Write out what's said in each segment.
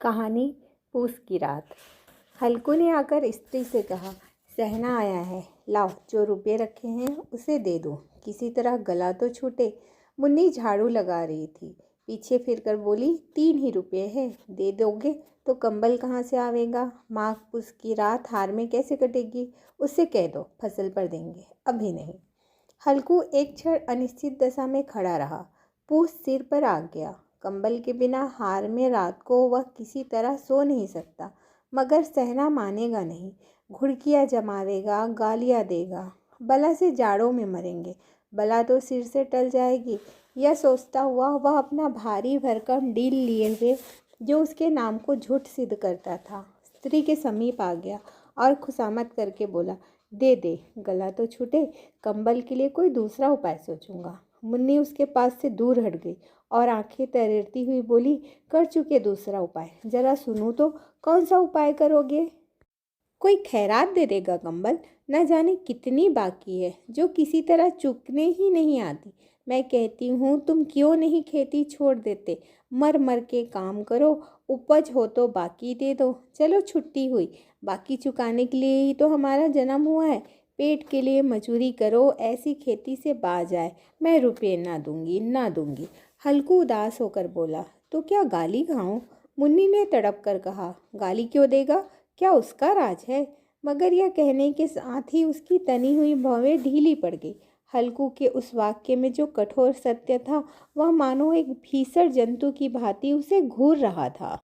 कहानी पूस की रात। हल्कू ने आकर स्त्री से कहा, सहना आया है, लाओ जो रुपये रखे हैं उसे दे दो, किसी तरह गला तो छूटे। मुन्नी झाड़ू लगा रही थी, पीछे फिरकर बोली, 3 ही रुपये हैं, दे दोगे तो कंबल कहाँ से आवेगा? माघ पूस की रात हार में कैसे कटेगी? उससे कह दो फसल पर देंगे, अभी नहीं। हल्कू एक क्षण अनिश्चित दशा में खड़ा रहा। पूस सिर पर आ गया। कंबल के बिना हार में रात को वह किसी तरह सो नहीं सकता, मगर सहना मानेगा नहीं। घुड़कियाँ जमावेगा, गालियाँ देगा। बला से जाड़ों में मरेंगे, बला तो सिर से टल जाएगी। यह सोचता हुआ वह अपना भारी भरकम डील लिए हुए, जो उसके नाम को झूठ सिद्ध करता था, स्त्री के समीप आ गया और खुशामद करके बोला, दे दे, गला तो छूटे, कंबल के लिए कोई दूसरा उपाय सोचूंगा। मुन्नी उसके पास से दूर हट गई और आंखें तरेरती हुई बोली, कर चुके दूसरा उपाय, जरा सुनूं तो, कौन सा उपाय करोगे? कोई खैरात दे देगा कंबल, न जाने कितनी बाकी है जो किसी तरह चुकने ही नहीं आती। मैं कहती हूँ तुम क्यों नहीं खेती छोड़ देते, मर मर के काम करो, उपज हो तो बाकी दे दो। चलो छुट्टी हुई, बाकी चुकाने के लिए ही तो हमारा जन्म हुआ है। पेट के लिए मजूरी करो, ऐसी खेती से बाज आए, मैं रुपये ना दूंगी ना दूंगी। हल्कू उदास होकर बोला, तो क्या गाली खाऊं? मुन्नी ने तड़प कर कहा, गाली क्यों देगा, क्या उसका राज है? मगर यह कहने के साथ ही उसकी तनी हुई भौवें ढीली पड़ गई। हल्कू के उस वाक्य में जो कठोर सत्य था, वह मानो एक भीषण जंतु की भांति उसे घूर रहा था।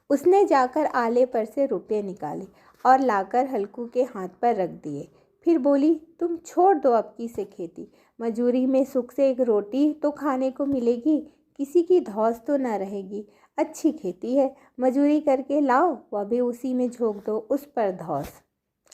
उसने जाकर आले पर से रुपये निकाले और लाकर हल्कू के हाथ पर रख दिए। फिर बोली, तुम छोड़ दो अब की से खेती, मजूरी में सुख से एक रोटी तो खाने को मिलेगी, किसी की धौंस तो न रहेगी। अच्छी खेती है, मजूरी करके लाओ, वह भी उसी में झोंक दो, उस पर धौंस।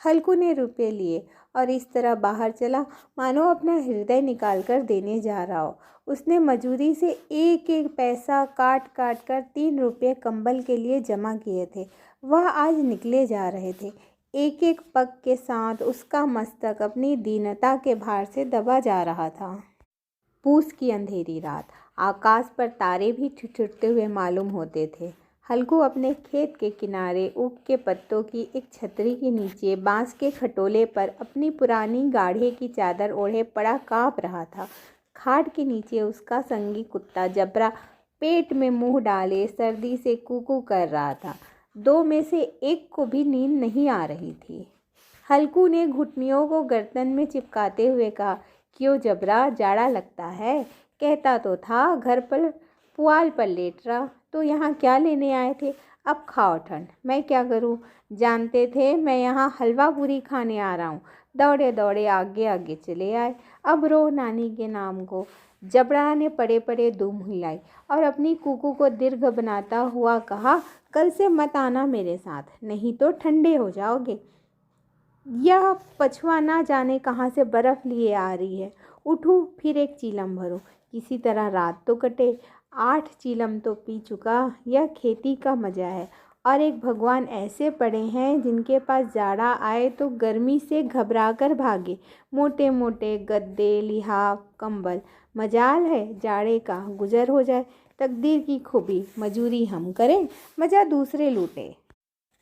हल्कू ने रुपये लिए और इस तरह बाहर चला मानो अपना हृदय निकाल कर देने जा रहा हो। उसने मजूरी से एक एक पैसा काट काट कर 3 रुपये कंबल के लिए जमा किए थे। वह आज निकले जा रहे थे। एक एक पग के साथ उसका मस्तक अपनी दीनता के भार से दबा जा रहा था। पूस की अंधेरी रात, आकाश पर तारे भी ठिठुरते हुए मालूम होते थे। हल्कू अपने खेत के किनारे ऊख के पत्तों की एक छतरी के नीचे बांस के खटोले पर अपनी पुरानी गाढ़े की चादर ओढ़े पड़ा काँप रहा था। खाट के नीचे उसका संगी कुत्ता जबरा पेट में मुंह डाले सर्दी से कूकू कर रहा था। 2 में से एक को भी नींद नहीं आ रही थी। हल्कू ने घुटनियों को गर्दन में चिपकाते हुए कहा, क्यों जबरा, जाड़ा लगता है? कहता तो था घर पर पुआल पर लेट रहा, तो यहाँ क्या लेने आए थे? अब खाओ ठंड, मैं क्या करूँ? जानते थे मैं यहाँ हलवा पूरी खाने आ रहा हूँ, दौड़े दौड़े आगे आगे चले आए। अब रो नानी के नाम को। जबड़ा ने पड़े पड़े दुम हिलाई और अपनी कुकू को दीर्घ बनाता हुआ कहा, कल से मत आना मेरे साथ, नहीं तो ठंडे हो जाओगे। यह पछुआ ना जाने कहाँ से बर्फ़ लिए आ रही है। उठूँ फिर एक चीलम भरूँ, किसी तरह रात तो कटे। 8 चीलम तो पी चुका, यह खेती का मज़ा है। और एक भगवान ऐसे पड़े हैं जिनके पास जाड़ा आए तो गर्मी से घबरा कर भागे। मोटे मोटे गद्दे, लिहाफ, कंबल। मजाल है जाड़े का गुजर हो जाए, तकदीर की खूबी, मजूरी हम करें, मज़ा दूसरे लूटे।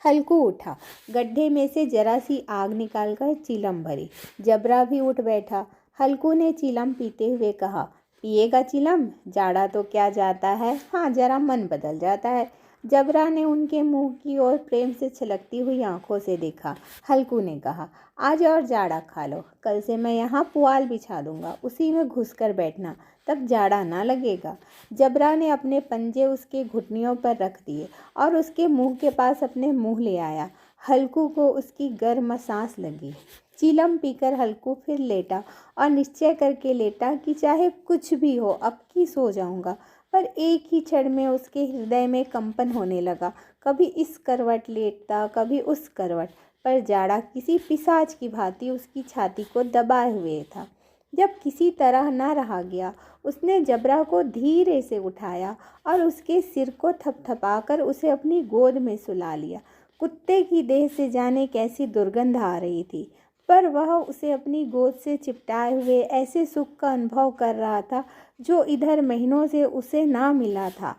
हल्कू उठा, गड्ढे में से जरा सी आग निकालकर चीलम भरी। जबरा भी उठ बैठा। हल्कू ने चीलम पीते हुए कहा, पिएगा चीलम? जाड़ा तो क्या जाता है, हाँ जरा मन बदल जाता है। जबरा ने उनके मुंह की ओर प्रेम से छलकती हुई आंखों से देखा। हल्कू ने कहा, आज और जाड़ा खा लो, कल से मैं यहाँ पुआल बिछा दूंगा, उसी में घुसकर बैठना, तब जाड़ा ना लगेगा। जबरा ने अपने पंजे उसके घुटनियों पर रख दिए और उसके मुंह के पास अपने मुंह ले आया। हल्कू को उसकी गर्म सांस लगी। चीलम पीकर हल्कू फिर लेटा और निश्चय करके लेटा कि चाहे कुछ भी हो अब की सो जाऊंगा। पर एक ही क्षण में उसके हृदय में कंपन होने लगा। कभी इस करवट लेटता, कभी उस करवट, पर जाड़ा किसी पिशाच की भांति उसकी छाती को दबाए हुए था। जब किसी तरह न रहा गया, उसने जबरा को धीरे से उठाया और उसके सिर को थपथपाकर उसे अपनी गोद में सुला लिया। कुत्ते की देह से जाने कैसी दुर्गंध आ रही थी, पर वह उसे अपनी गोद से चिपटाए हुए ऐसे सुख का अनुभव कर रहा था जो इधर महीनों से उसे ना मिला था।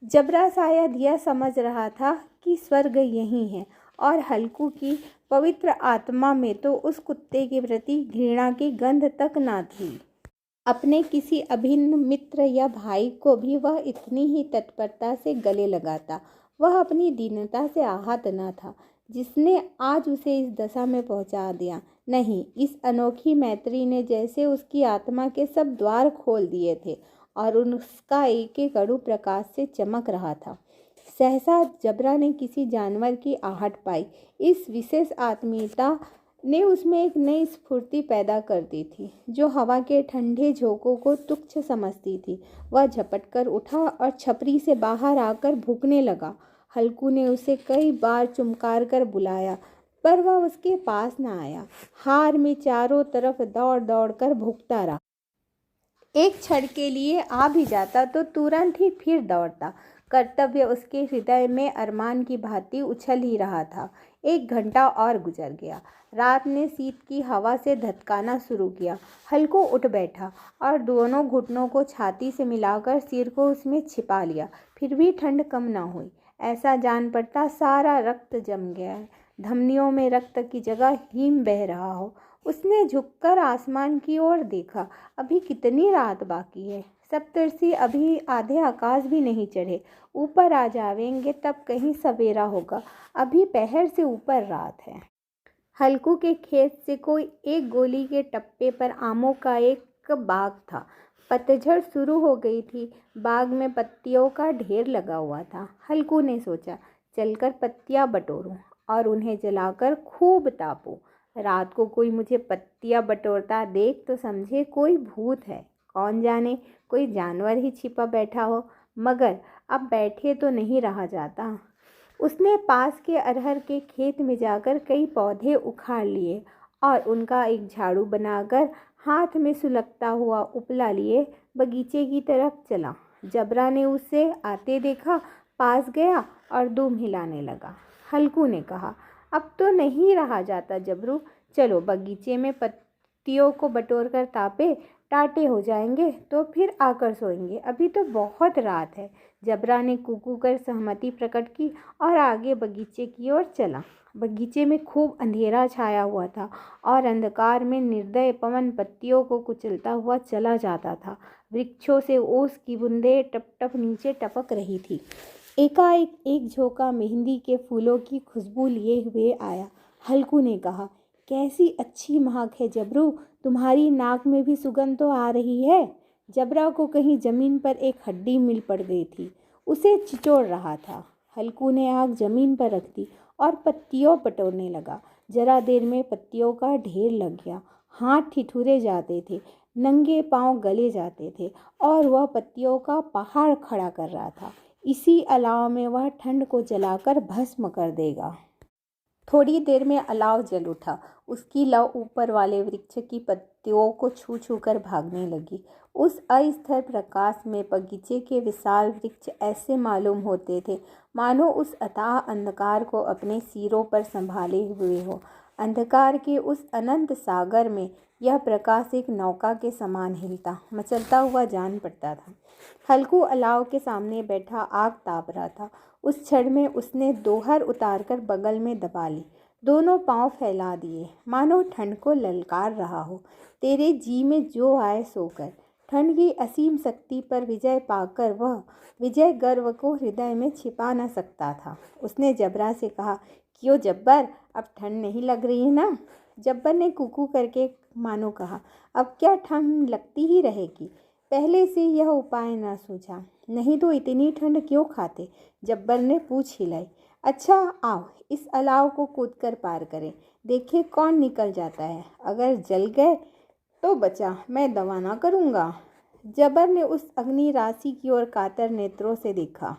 जबरा शायद यह समझ रहा था कि स्वर्ग यहीं है और हल्कू की पवित्र आत्मा में तो उस कुत्ते के प्रति घृणा की गंध तक ना थी। अपने किसी अभिन्न मित्र या भाई को भी वह इतनी ही तत्परता से गले लगाता। वह अपनी दीनता से आहत न था जिसने आज उसे इस दशा में पहुंचा दिया। नहीं, इस अनोखी मैत्री ने जैसे उसकी आत्मा के सब द्वार खोल दिए थे और उसका एक एक अणु प्रकाश से चमक रहा था। सहसा जबरा ने किसी जानवर की आहट पाई। इस विशेष आत्मीयता ने उसमें एक नई स्फूर्ति पैदा कर दी थी जो हवा के ठंडे झोंकों को तुच्छ समझती थी। वह झपट कर उठा और छपरी से बाहर आकर भूखने लगा। हल्कू ने उसे कई बार चुमकार कर बुलाया पर वह उसके पास न आया। हार में चारों तरफ दौड़ दौड़ कर भूखता रहा। एक क्षण के लिए आ भी जाता तो तुरंत ही फिर दौड़ता। कर्तव्य उसके हृदय में अरमान की भांति उछल ही रहा था। 1 घंटा और गुजर गया। रात ने शीत की हवा से धधकाना शुरू किया। हल्कू उठ बैठा और दोनों घुटनों को छाती से मिलाकर सिर को उसमें छिपा लिया। फिर भी ठंड कम न हुई। ऐसा जान पड़ता सारा रक्त जम गया है, धमनियों में रक्त की जगह हिम बह रहा हो। उसने झुककर आसमान की ओर देखा। अभी कितनी रात बाकी है। सप्तर्षि अभी आधे आकाश भी नहीं चढ़े। ऊपर आ जावेंगे तब कहीं सवेरा होगा। अभी पहर से ऊपर रात है। हल्कू के खेत से कोई 1 गोली के टप्पे पर आमों का एक बाग था। पतझड़ शुरू हो गई थी। बाग में पत्तियों का ढेर लगा हुआ था। हल्कू ने सोचा, चलकर पत्तियां बटोरूं और उन्हें जलाकर खूब तापूं। रात को कोई मुझे पत्तियां बटोरता देख तो समझे कोई भूत है। कौन जाने कोई जानवर ही छिपा बैठा हो। मगर अब बैठे तो नहीं रहा जाता। उसने पास के अरहर के खेत में जाकर कई पौधे उखाड़ लिए और उनका एक झाड़ू बनाकर हाथ में सुलगता हुआ उपला लिए बगीचे की तरफ चला। जबरा ने उसे आते देखा, पास गया और दुम हिलाने लगा। हल्कू ने कहा, अब तो नहीं रहा जाता जबरू, चलो बगीचे में पत्तियों को बटोर कर तापे, टाटे हो जाएंगे तो फिर आकर सोएंगे। अभी तो बहुत रात है। जबरा ने कूकू कर सहमति प्रकट की और आगे बगीचे की ओर चला। बगीचे में खूब अंधेरा छाया हुआ था और अंधकार में निर्दय पवन पत्तियों को कुचलता हुआ चला जाता था। वृक्षों से ओस की बूंदें टप टप नीचे टपक रही थी। एकाएक एक झोंका मेहंदी के फूलों की खुशबू लिए हुए आया। हल्कू ने कहा, कैसी अच्छी महक है जबरू, तुम्हारी नाक में भी सुगंध तो आ रही है। जबरा को कहीं जमीन पर एक हड्डी मिल पड़ गई थी। उसे चिचोड़ रहा था। हल्कू ने आग जमीन पर रख दी और पत्तियों बटोरने लगा। जरा देर में पत्तियों का ढेर लग गया। हाथ ठिठुरे जाते थे, नंगे पांव गले जाते थे और वह पत्तियों का पहाड़ खड़ा कर रहा था। इसी अलाव में वह ठंड को जलाकर भस्म कर देगा। थोड़ी देर में अलाव जल उठा। उसकी लौ ऊपर वाले वृक्ष की पत्तियों को छू छू कर भागने लगी। उस अस्थिर प्रकाश में बगीचे के विशाल वृक्ष ऐसे मालूम होते थे मानो उस अथाह अंधकार को अपने सिरों पर संभाले हुए हो। अंधकार के उस अनंत सागर में यह प्रकाश एक नौका के समान हिलता मचलता हुआ जान पड़ता था। हल्कू अलाव के सामने बैठा आग ताप रहा था। उस क्षण में उसने दोहर उतारकर बगल में दबा ली, दोनों पांव फैला दिए मानो ठंड को ललकार रहा हो। तेरे जी में जो आए सो कर। ठंड की असीम शक्ति पर विजय पाकर वह विजय गर्व को हृदय में छिपा न सकता था। उसने जबरा से कहा, क्यों जब्बर, अब ठंड नहीं लग रही है ना? जब्बर ने कुकू करके मानो कहा, अब क्या ठंड लगती ही रहेगी। पहले से यह उपाय न सूझा, नहीं तो इतनी ठंड क्यों खाते। जब्बर ने पूछ हिलाई। अच्छा आओ इस अलाव को कूदकर पार करें, देखें कौन निकल जाता है। अगर जल गए तो बचा, मैं दवा ना करूँगा। जब्बर ने उस अग्नि राशि की ओर कातर नेत्रों से देखा।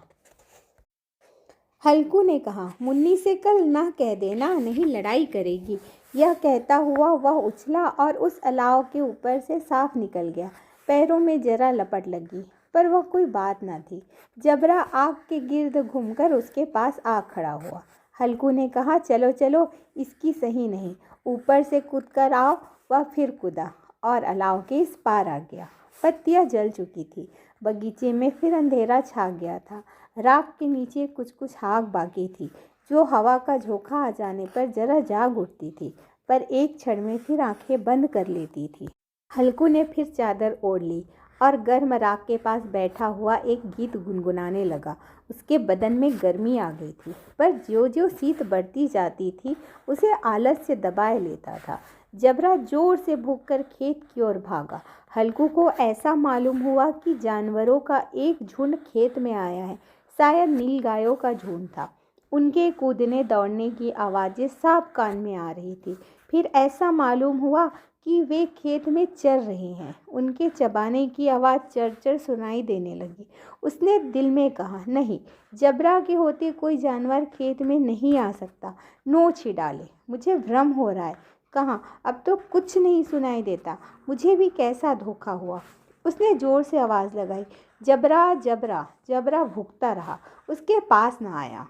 हल्कू ने कहा, मुन्नी से कल ना कह देना, नहीं लड़ाई करेगी। यह कहता हुआ वह उछला और उस अलाव के ऊपर से साफ निकल गया। पैरों में जरा लपट लगी पर वह कोई बात न थी। जबरा आग के गिर्द घूमकर उसके पास आ खड़ा हुआ। हल्कू ने कहा, चलो चलो, इसकी सही नहीं, ऊपर से कूदकर आओ। वह फिर कूदा और अलाव के इस पार आ गया। पत्तियां जल चुकी थी। बगीचे में फिर अंधेरा छा गया था। राख के नीचे कुछ कुछ आग बाकी थी, जो हवा का झोंका आ जाने पर जरा जाग उठती थी, पर एक क्षण में फिर आंखें बंद कर लेती थी। हल्कू ने फिर चादर ओढ़ ली और गर्म राख के पास बैठा हुआ एक गीत गुनगुनाने लगा। उसके बदन में गर्मी आ गई थी, पर ज्यों ज्यों शीत बढ़ती जाती थी उसे आलस से दबाए लेता था। जबरा जोर से भूंककर खेत की ओर भागा। हल्कू को ऐसा मालूम हुआ कि जानवरों का एक झुंड खेत में आया है। शायद नीलगायों का झुंड था। उनके कूदने दौड़ने की आवाज़ें साफ कान में आ रही थी। फिर ऐसा मालूम हुआ कि वे खेत में चर रहे हैं। उनके चबाने की आवाज़ चर-चर सुनाई देने लगी। उसने दिल में कहा, नहीं, जबरा के होते कोई जानवर खेत में नहीं आ सकता। नोच ही डाले, मुझे भ्रम हो रहा है। कहाँ, अब तो कुछ नहीं सुनाई देता। मुझे भी कैसा धोखा हुआ। उसने ज़ोर से आवाज़ लगाई, जबरा जबरा। जबरा भूखता रहा, उसके पास न आया।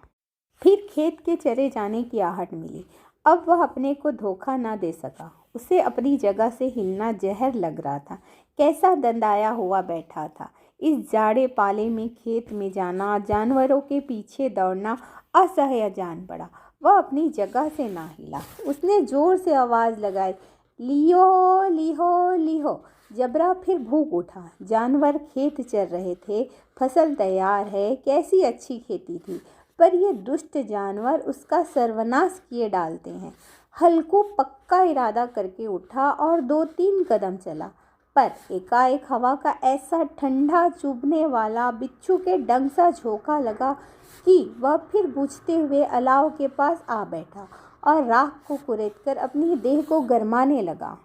फिर खेत के चरे जाने की आहट मिली। अब वह अपने को धोखा न दे सका। उसे अपनी जगह से हिलना जहर लग रहा था। कैसा दंदाया हुआ बैठा था। इस जाड़े पाले में खेत में जाना, जानवरों के पीछे दौड़ना असह्य जान पड़ा। वह अपनी जगह से ना हिला। उसने जोर से आवाज़ लगाई, लियो लिहो लिहो। जबरा फिर भूख उठा। जानवर खेत चर रहे थे, फसल तैयार है, कैसी अच्छी खेती थी, पर ये दुष्ट जानवर उसका सर्वनाश किए डालते हैं। हल्कू पक्का इरादा करके उठा और 2-3 कदम चला, पर एकाएक हवा का ऐसा ठंडा चुभने वाला बिच्छू के डंक सा झोंका लगा कि वह फिर बुझते हुए अलाव के पास आ बैठा और राख को कुरेदकर अपनी देह को गरमाने लगा।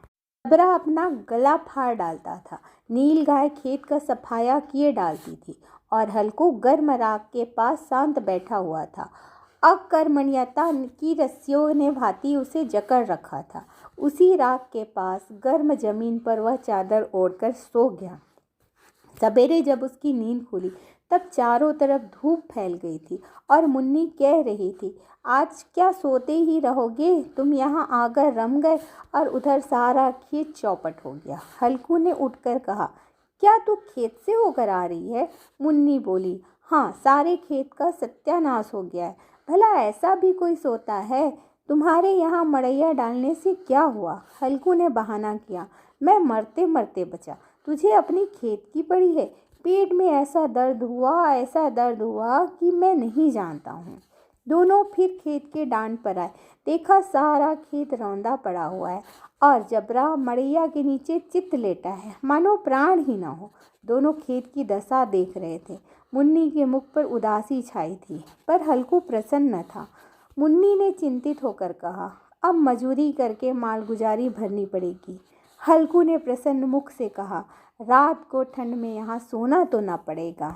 जबरा अपना गला फाड़ डालता था। नीलगाय खेत का सफाया किए डालती थी और हल्कू गर्म राख के पास शांत बैठा हुआ था। अकर्मण्यता की रस्सियों ने भांति उसे जकड़ रखा था। उसी राख के पास गर्म जमीन पर वह चादर ओढ़कर सो गया। सवेरे जब उसकी नींद खुली तब चारों तरफ धूप फैल गई थी और मुन्नी कह रही थी, आज क्या सोते ही रहोगे? तुम यहाँ आकर रम गए और उधर सारा खेत चौपट हो गया। हल्कू ने उठकर कहा, क्या तू खेत से होकर आ रही है? मुन्नी बोली, हाँ, सारे खेत का सत्यानाश हो गया है। भला ऐसा भी कोई सोता है? तुम्हारे यहाँ मड़ैया डालने से क्या हुआ? हल्कू ने बहाना किया, मैं मरते मरते बचा। तुझे अपनी खेत की पड़ी है। पेट में ऐसा दर्द हुआ कि मैं नहीं जानता हूँ। दोनों फिर खेत के डांड पर आए। देखा सारा खेत रौंदा पड़ा हुआ है और जबरा मड़ैया के नीचे चित लेटा है, मानो प्राण ही ना हो। दोनों खेत की दशा देख रहे थे। मुन्नी के मुख पर उदासी छाई थी, पर हल्कू प्रसन्न था। मुन्नी ने चिंतित होकर कहा, अब मजूरी करके मालगुजारी भरनी पड़ेगी। हल्कू ने प्रसन्न मुख से कहा, रात को ठंड में यहाँ सोना तो न पड़ेगा।